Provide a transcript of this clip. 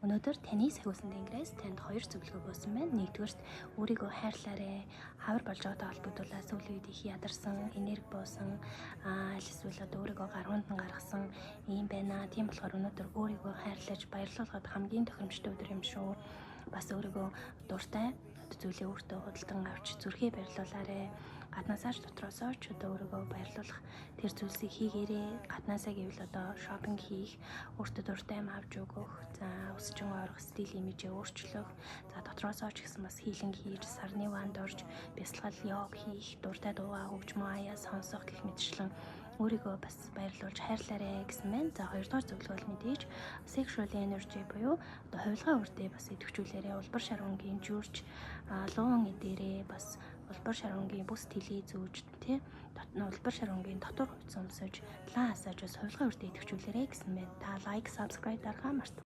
Өнөөдөр таны сахиусан тэнгэрээс танд хоёр зөвлөгөө өгсөн байна. Нэгдүгээрт өөрийгөө хайрлаарэ. Хавар болж байгаатай холбогдуулаад сүүлийн үед их ядарсан, энерги буусан, аль эсвэл одоо өөрийгөө гаргуунд нь гаргасан юм байна. Тийм болохоор өнөөдөр өөрийгөө хайрлаж баярлуулахад хамгийн тохиромжтой өдөр юм шүү. Бас өөрийгөө дуртай зүйлээ өөртөө худалдан авч зүрхээ баярлуулаарэ. Гаднаасаа ч дотроосоо ч одоо өөрийгөө баярлуулах тэр зүйлсийг хийгээрэй. Гаднаасаа гэвэл одоо шопинг хийх, өөртөө дуртай юм авч өгөх, за өсчин ойрох стил имижээ өөрчлөх, за дотроосоо ч гэсэн бас хийлэн хийж, сарны ванд орж, бясалгал йог хийх, дуртай дуугаа хөгжмөө аяа сонсох гэх мэтчлэн өөрийгөө бас баярлуулж хайрлаарэ гэсэн байна. За хоёрдугаар зөвлөгөө бол мэдээж sexual energy буюу одоо хувилгаа үрдээ бас идэвхжүүлээрэ. Улбар шарвангийн жүрж, луун эдэрээ бас улбар шарвангийн бүс тэлий зүүж, тий улбар шарвангийн дотор хувцас өмсөж, лан асааж бас хувилгаа үрдээ идэвхжүүлээрэ гэсэн байна. Та лайк, subscribe дарахаа мартах